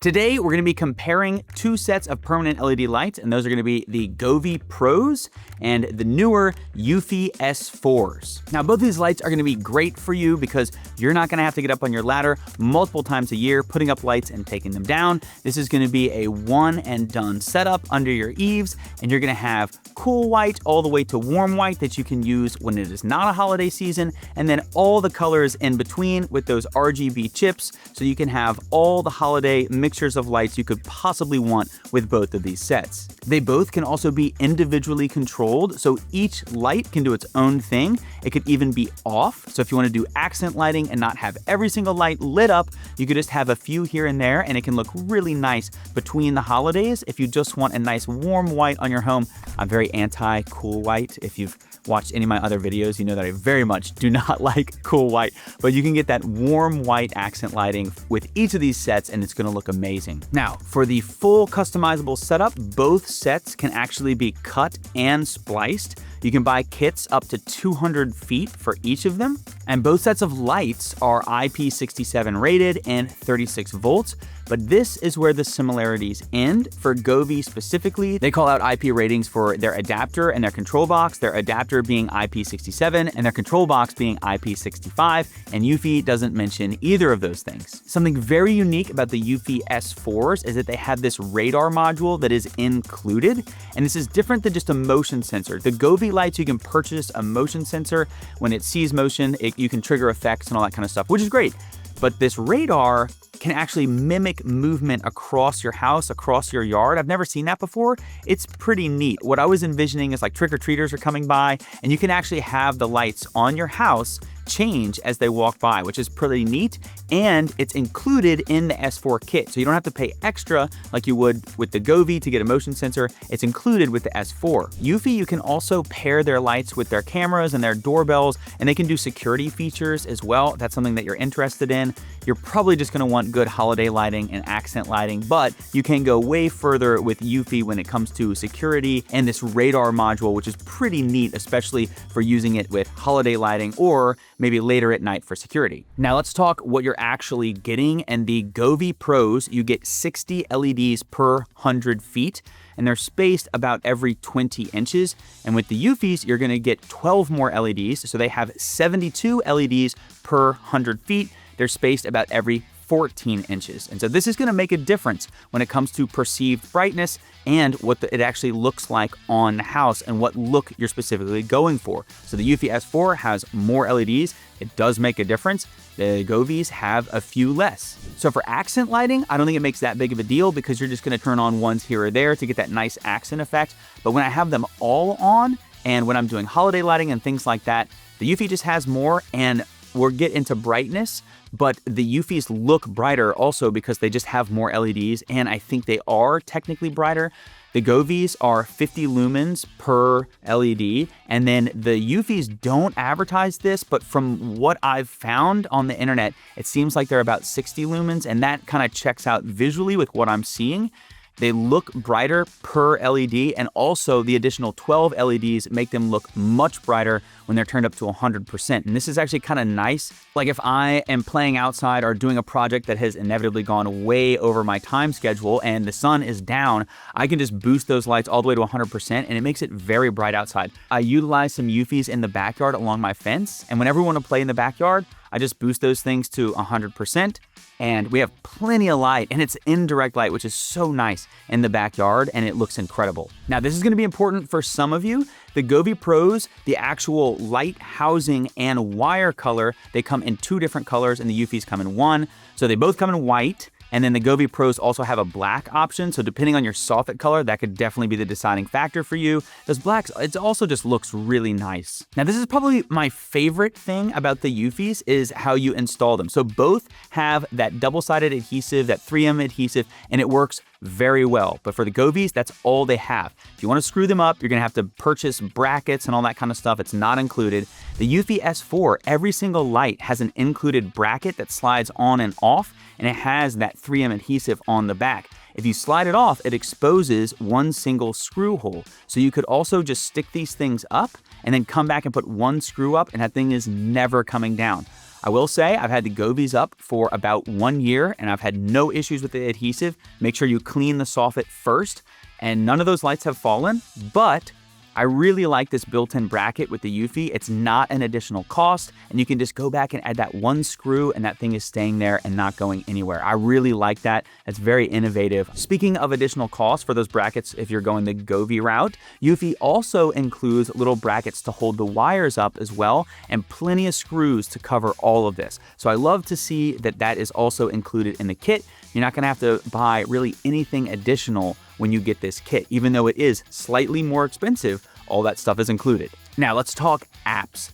Today, we're gonna be comparing two sets of permanent LED lights, and those are gonna be the Govee Pros and the newer eufy S4s. Now, both of these lights are gonna be great for you because you're not gonna have to get up on your ladder multiple times a year, putting up lights and taking them down. This is gonna be a one and done setup under your eaves, and you're gonna have cool white all the way to warm white that you can use when it is not a holiday season, and then all the colors in between with those RGB chips, so you can have all the holiday mixtures of lights you could possibly want with both of these sets. They both can also be individually controlled, so each light can do its own thing. It could even be off, so if you want to do accent lighting and not have every single light lit up, you could just have a few here and there, and it can look really nice between the holidays. If you just want a nice warm white on your home, I'm very anti-cool white. If you've watched any of my other videos, you know that I very much do not like cool white, but you can get that warm white accent lighting with each of these sets, and it's gonna look amazing. Now, for the full customizable setup, both sets can actually be cut and spliced. You can buy kits up to 200 feet for each of them, and both sets of lights are IP67 rated and 36 volts, but this is where the similarities end. For Govee specifically, they call out IP ratings for their adapter and their control box, their adapter being IP67 and their control box being IP65, and eufy doesn't mention either of those things. Something very unique about the eufy S4s is that they have this radar module that is included, and this is different than just a motion sensor. The Govee lights, you can purchase a motion sensor. When it sees motion, you can trigger effects and all that kind of stuff, which is great. But this radar can actually mimic movement across your house, across your yard. I've never seen that before. It's pretty neat. What I was envisioning is like trick-or-treaters are coming by, and you can actually have the lights on your house change as they walk by, which is pretty neat, and it's included in the S4 kit, so you don't have to pay extra like you would with the Govee to get a motion sensor. It's included with the S4. Eufy, you can also pair their lights with their cameras and their doorbells, and they can do security features as well. That's something that you're interested in. You're probably just gonna want good holiday lighting and accent lighting, but you can go way further with eufy when it comes to security and this radar module, which is pretty neat, especially for using it with holiday lighting or maybe later at night for security. Now let's talk what you're actually getting. And the Govee Pros, you get 60 LEDs per 100 feet, and they're spaced about every 20 inches. And with the eufys, you're gonna get 12 more LEDs. So they have 72 LEDs per 100 feet. They're spaced about every 14 inches. And so this is gonna make a difference when it comes to perceived brightness and what it actually looks like on the house and what look you're specifically going for. So the eufy S4 has more LEDs. It does make a difference. The Govees have a few less. So for accent lighting, I don't think it makes that big of a deal because you're just gonna turn on ones here or there to get that nice accent effect. But when I have them all on, and when I'm doing holiday lighting and things like that, the eufy just has more, and we'll get into brightness, but the eufys look brighter also because they just have more LEDs, and I think they are technically brighter. The Govees are 50 lumens per LED, and then the eufys don't advertise this, but from what I've found on the internet, it seems like they're about 60 lumens, and that kind of checks out visually with what I'm seeing. They look brighter per LED, and also the additional 12 LEDs make them look much brighter when they're turned up to 100%. And this is actually kind of nice. Like if I am playing outside or doing a project that has inevitably gone way over my time schedule and the sun is down, I can just boost those lights all the way to 100%, and it makes it very bright outside. I utilize some eufys in the backyard along my fence, and whenever we want to play in the backyard, I just boost those things to 100%, and we have plenty of light, and it's indirect light, which is so nice in the backyard, and it looks incredible. Now, this is gonna be important for some of you. The Govee Pros, the actual light housing and wire color, they come in two different colors, and the eufys come in one. So they both come in white. And then the Govee Pros also have a black option. So depending on your soffit color, that could definitely be the deciding factor for you. Those blacks, it also just looks really nice. Now, this is probably my favorite thing about the eufys is how you install them. So both have that double-sided adhesive, that 3M adhesive, and it works very well. But for the Govees, that's all they have. If you want to screw them up, you're going to have to purchase brackets and all that kind of stuff. It's not included. The eufy S4, every single light has an included bracket that slides on and off, and it has that 3M adhesive on the back. If you slide it off, it exposes one single screw hole. So you could also just stick these things up and then come back and put one screw up, and that thing is never coming down. I will say I've had the Govees up for about 1 year and I've had no issues with the adhesive. Make sure you clean the soffit first, and none of those lights have fallen, but I really like this built-in bracket with the eufy. It's not an additional cost, and you can just go back and add that one screw and that thing is staying there and not going anywhere. I really like that. It's very innovative. Speaking of additional costs for those brackets, if you're going the Govee route, eufy also includes little brackets to hold the wires up as well, and plenty of screws to cover all of this. So I love to see that that is also included in the kit. You're not gonna have to buy really anything additional when you get this kit. Even though it is slightly more expensive, all that stuff is included. Now let's talk apps.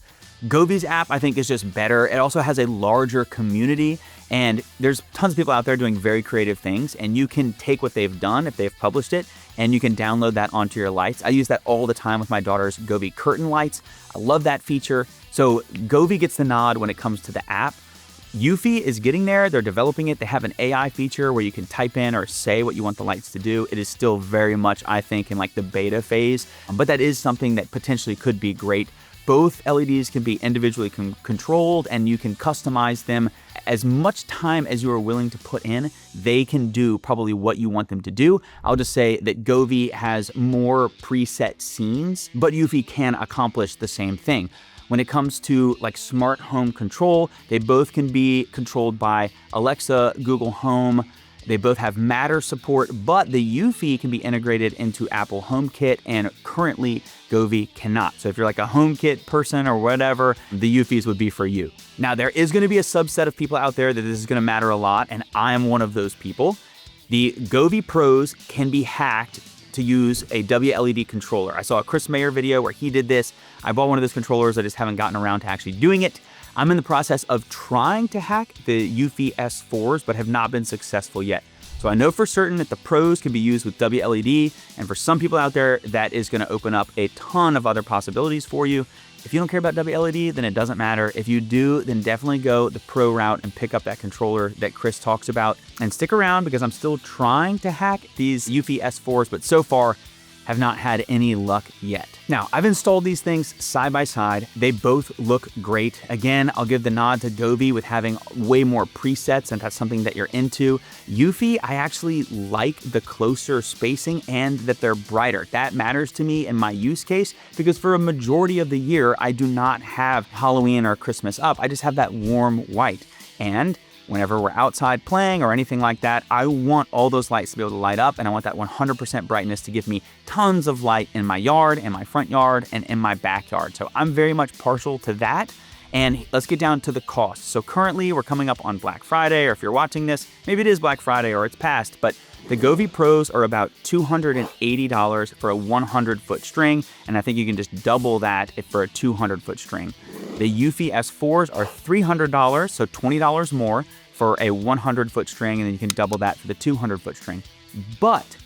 Govee's app, I think, is just better. It also has a larger community, and there's tons of people out there doing very creative things, and you can take what they've done if they've published it, and you can download that onto your lights. I use that all the time with my daughter's Govee curtain lights. I love that feature. So Govee gets the nod when it comes to the app. eufy is getting there. They're developing it. They have an AI feature where you can type in or say what you want the lights to do. It is still very much, I think, in like the beta phase, but that is something that potentially could be great. Both LEDs can be individually controlled, and you can customize them. As much time as you are willing to put in, they can do probably what you want them to do. I'll just say that Govee has more preset scenes, but eufy can accomplish the same thing. When it comes to like smart home control, they both can be controlled by Alexa, Google Home. They both have Matter support, but the eufy can be integrated into Apple HomeKit, and currently Govee cannot. So if you're like a HomeKit person or whatever, the eufys would be for you. Now there is gonna be a subset of people out there that this is gonna matter a lot, and I am one of those people. The Govee Pros can be hacked to use a WLED controller. I saw a Chris Mayer video where he did this. I bought one of those controllers. I just haven't gotten around to actually doing it. I'm in the process of trying to hack the eufy S4s, but have not been successful yet. So I know for certain that the Pros can be used with WLED, and for some people out there, that is gonna open up a ton of other possibilities for you. If you don't care about WLED, then it doesn't matter. If you do, then definitely go the Pro route and pick up that controller that Chris talks about. And stick around because I'm still trying to hack these eufy S4s, but so far have not had any luck yet. Now, I've installed these things side by side. They both look great. Again, I'll give the nod to Govee with having way more presets, and that's something that you're into. Eufy, I actually like the closer spacing and that they're brighter. That matters to me in my use case because for a majority of the year, I do not have Halloween or Christmas up. I just have that warm white. And whenever we're outside playing or anything like that, I want all those lights to be able to light up, and I want that 100% brightness to give me tons of light in my yard, in my front yard, and in my backyard. So I'm very much partial to that. And let's get down to the cost. So currently we're coming up on Black Friday, or if you're watching this, maybe it is Black Friday or it's past, but the Govee Pros are about $280 for a 100-foot string, and I think you can just double that for a 200-foot string. The eufy S4s are $300, so $20 more for a 100-foot string, and then you can double that for the 200-foot string. But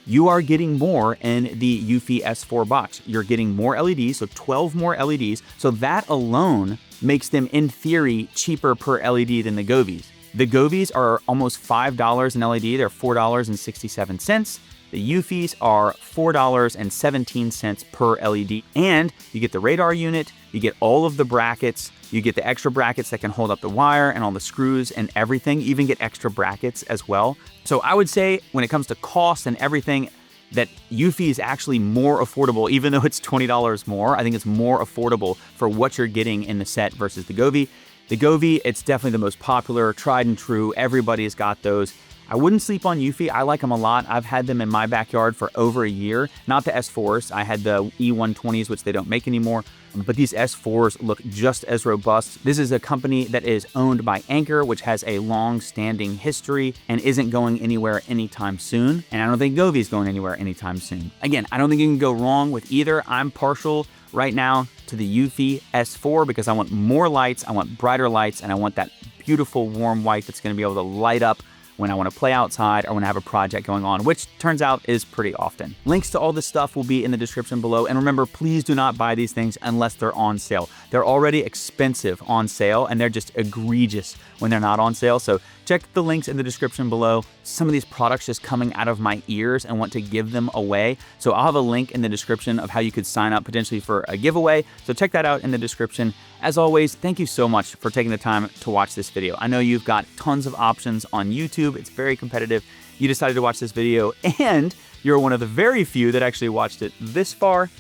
you are getting more in the eufy S4 box. You're getting more LEDs, so 12 more LEDs. So that alone makes them, in theory, cheaper per LED than the Govees. The Govees are almost $5 an LED. They're $4.67. The eufys are $4.17 per LED. And you get the radar unit, you get all of the brackets, you get the extra brackets that can hold up the wire and all the screws and everything. You even get extra brackets as well. So I would say when it comes to cost and everything, that eufy is actually more affordable, even though it's $20 more. I think it's more affordable for what you're getting in the set versus the Govee. The Govee, it's definitely the most popular, tried and true. Everybody's got those. I wouldn't sleep on eufy. I like them a lot. I've had them in my backyard for over a year. Not the S4s. I had the E120s, which they don't make anymore. But these S4s look just as robust. This is a company that is owned by Anker, which has a long-standing history and isn't going anywhere anytime soon. And I don't think Govee is going anywhere anytime soon. Again, I don't think you can go wrong with either. I'm partial right now to the eufy S4 because I want more lights, I want brighter lights, and I want that beautiful warm white that's going to be able to light up when I want to play outside or when I have a project going on, which turns out is pretty often. Links to all this stuff will be in the description below. And remember, please do not buy these things unless they're on sale. They're already expensive on sale, and they're just egregious when they're not on sale. So check the links in the description below. Some of these products just coming out of my ears and want to give them away. So I'll have a link in the description of how you could sign up potentially for a giveaway. So check that out in the description. As always, thank you so much for taking the time to watch this video. I know you've got tons of options on YouTube. It's very competitive. You decided to watch this video, and you're one of the very few that actually watched it this far.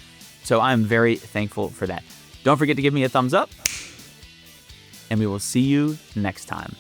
So I'm very thankful for that. Don't forget to give me a thumbs up, and we will see you next time.